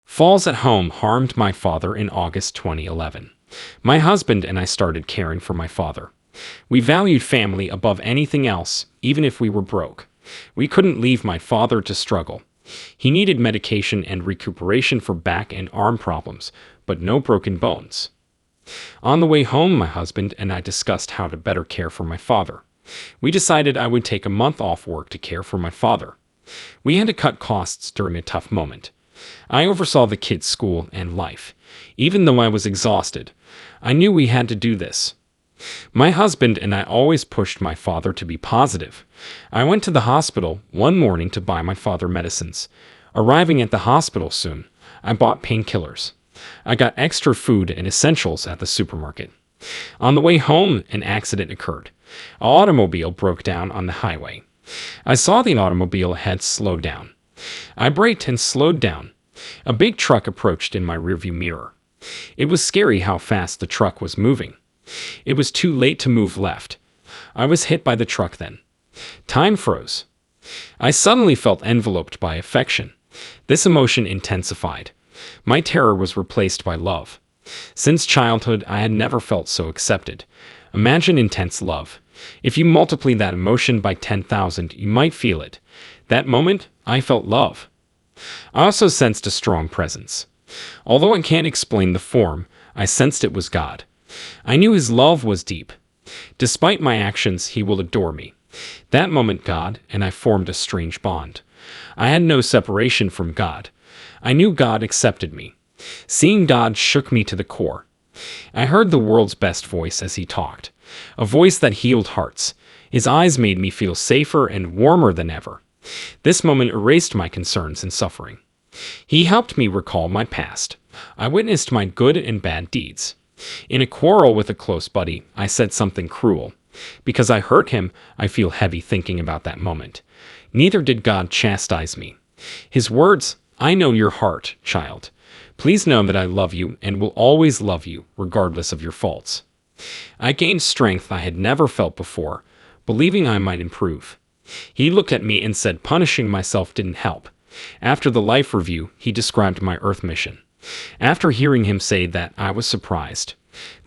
Falls at home harmed my father in August 2011. My husband and I started caring for my father. We valued family above anything else, even if we were broke. We couldn't leave my father to struggle. He needed medication and recuperation for back and arm problems, but no broken bones. On the way home, my husband and I discussed how to better care for my father. We decided I would take a month off work to care for my father. We had to cut costs during a tough moment. I oversaw the kids' school and life. Even though I was exhausted, I knew we had to do this. My husband and I always pushed my father to be positive. I went to the hospital one morning to buy my father medicines. Arriving at the hospital soon, I bought painkillers. I got extra food and essentials at the supermarket. On the way home, an accident occurred. An automobile broke down on the highway. I saw the automobile ahead slow down. I braked and slowed down. A big truck approached in my rearview mirror. It was scary how fast the truck was moving. It was too late to move left. I was hit by the truck then. Time froze. I suddenly felt enveloped by affection. This emotion intensified. My terror was replaced by love. Since childhood, I had never felt so accepted. Imagine intense love. If you multiply that emotion by 10,000, you might feel it. That moment, I felt love. I also sensed a strong presence. Although I can't explain the form, I sensed it was God. I knew His love was deep. Despite my actions, He will adore me. That moment, God and I formed a strange bond. I had no separation from God. I knew God accepted me. Seeing God shook me to the core. I heard the world's best voice as He talked, a voice that healed hearts. His eyes made me feel safer and warmer than ever. This moment erased my concerns and suffering. He helped me recall my past. I witnessed my good and bad deeds. In a quarrel with a close buddy, I said something cruel. Because I hurt him, I feel heavy thinking about that moment. Neither did God chastise me. His words, "I know your heart, child. Please know that I love you and will always love you, regardless of your faults." I gained strength I had never felt before, believing I might improve. He looked at me and said punishing myself didn't help. After the life review, he described my earth mission. After hearing him say that, I was surprised.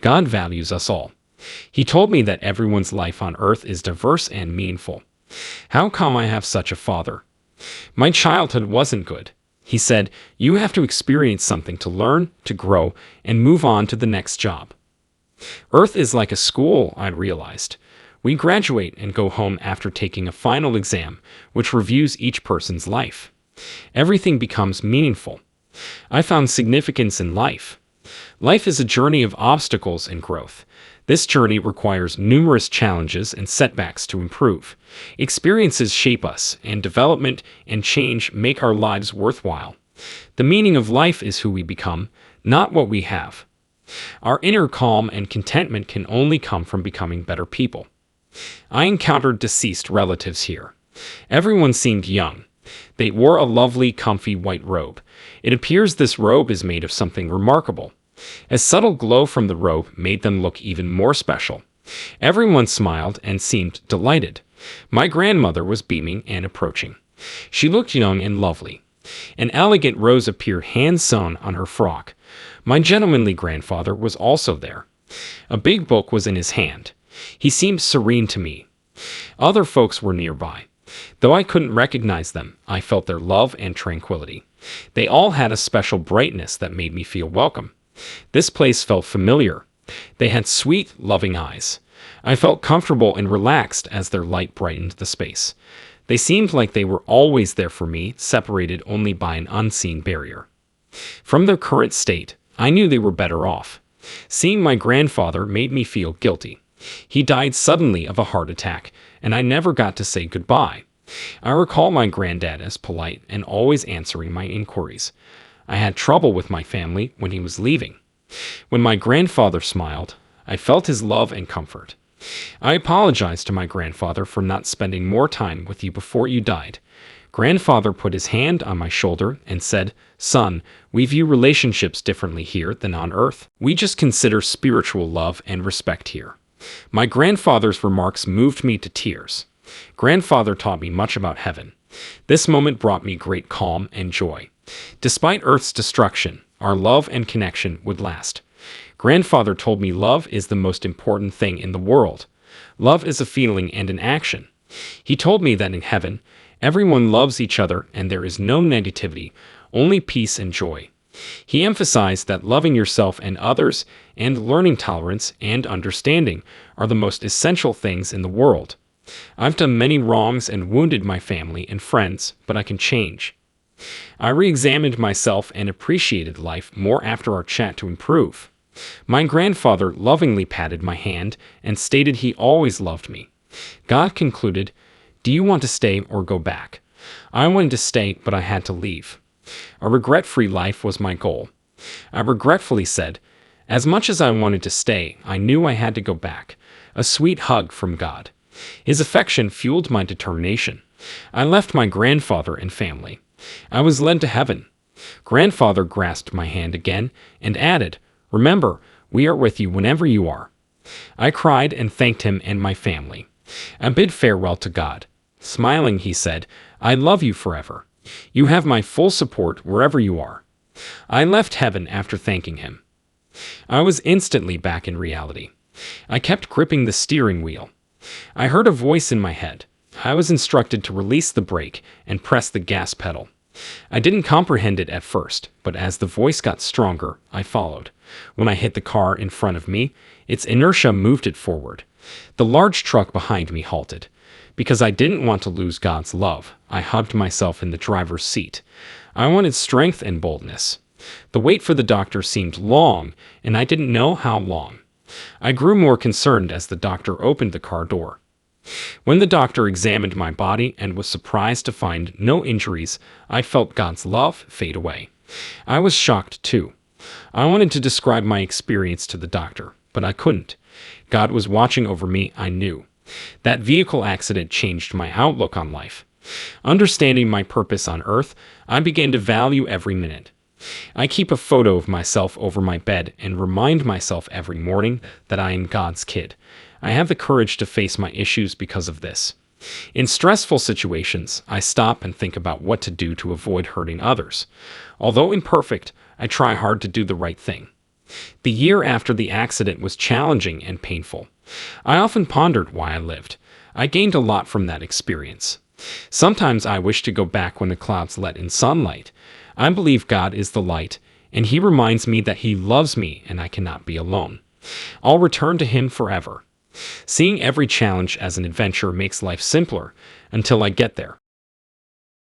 God values us all. He told me that everyone's life on earth is diverse and meaningful. How come I have such a father? My childhood wasn't good. He said, you have to experience something to learn, to grow, and move on to the next job. Earth is like a school, I realized. We graduate and go home after taking a final exam, which reviews each person's life. Everything becomes meaningful. I found significance in life. Life is a journey of obstacles and growth. This journey requires numerous challenges and setbacks to improve. Experiences shape us, and development and change make our lives worthwhile. The meaning of life is who we become, not what we have. Our inner calm and contentment can only come from becoming better people. I encountered deceased relatives here. Everyone seemed young. They wore a lovely, comfy white robe. It appears this robe is made of something remarkable. A subtle glow from the robe made them look even more special. Everyone smiled and seemed delighted. My grandmother was beaming and approaching. She looked young and lovely. An elegant rose appeared hand-sewn on her frock. My gentlemanly grandfather was also there. A big book was in his hand. He seemed serene to me. Other folks were nearby. Though I couldn't recognize them, I felt their love and tranquility. They all had a special brightness that made me feel welcome. This place felt familiar. They had sweet, loving eyes. I felt comfortable and relaxed as their light brightened the space. They seemed like they were always there for me, separated only by an unseen barrier. From their current state, I knew they were better off. Seeing my grandfather made me feel guilty. He died suddenly of a heart attack, and I never got to say goodbye. I recall my granddad as polite and always answering my inquiries. I had trouble with my family when he was leaving. When my grandfather smiled, I felt his love and comfort. I apologized to my grandfather for not spending more time with you before you died. Grandfather put his hand on my shoulder and said, "Son, we view relationships differently here than on earth. We just consider spiritual love and respect here." My grandfather's remarks moved me to tears. Grandfather taught me much about heaven. This moment brought me great calm and joy. Despite Earth's destruction, our love and connection would last. Grandfather told me love is the most important thing in the world. Love is a feeling and an action. He told me that in heaven, everyone loves each other and there is no negativity, only peace and joy. He emphasized that loving yourself and others and learning tolerance and understanding are the most essential things in the world. I've done many wrongs and wounded my family and friends, but I can change. I re-examined myself and appreciated life more after our chat to improve. My grandfather lovingly patted my hand and stated he always loved me. God concluded, "Do you want to stay or go back?" I wanted to stay, but I had to leave. A regret-free life was my goal. I regretfully said, as much as I wanted to stay, I knew I had to go back. A sweet hug from God. His affection fueled my determination. I left my grandfather and family. I was led to heaven. Grandfather grasped my hand again and added, "Remember, we are with you whenever you are." I cried and thanked him and my family. I bid farewell to God. Smiling, he said, "I love you forever. You have my full support wherever you are." I left heaven after thanking him. I was instantly back in reality. I kept gripping the steering wheel. I heard a voice in my head. I was instructed to release the brake and press the gas pedal. I didn't comprehend it at first, but as the voice got stronger, I followed. When I hit the car in front of me, its inertia moved it forward. The large truck behind me halted. Because I didn't want to lose God's love, I hugged myself in the driver's seat. I wanted strength and boldness. The wait for the doctor seemed long, and I didn't know how long. I grew more concerned as the doctor opened the car door. When the doctor examined my body and was surprised to find no injuries, I felt God's love fade away. I was shocked too. I wanted to describe my experience to the doctor, but I couldn't. God was watching over me, I knew. That vehicle accident changed my outlook on life. Understanding my purpose on earth, I began to value every minute. I keep a photo of myself over my bed and remind myself every morning that I am God's kid. I have the courage to face my issues because of this. In stressful situations, I stop and think about what to do to avoid hurting others. Although imperfect, I try hard to do the right thing. The year after the accident was challenging and painful. I often pondered why I lived. I gained a lot from that experience. Sometimes I wish to go back when the clouds let in sunlight. I believe God is the light, and He reminds me that He loves me and I cannot be alone. I'll return to Him forever. Seeing every challenge as an adventure makes life simpler until I get there.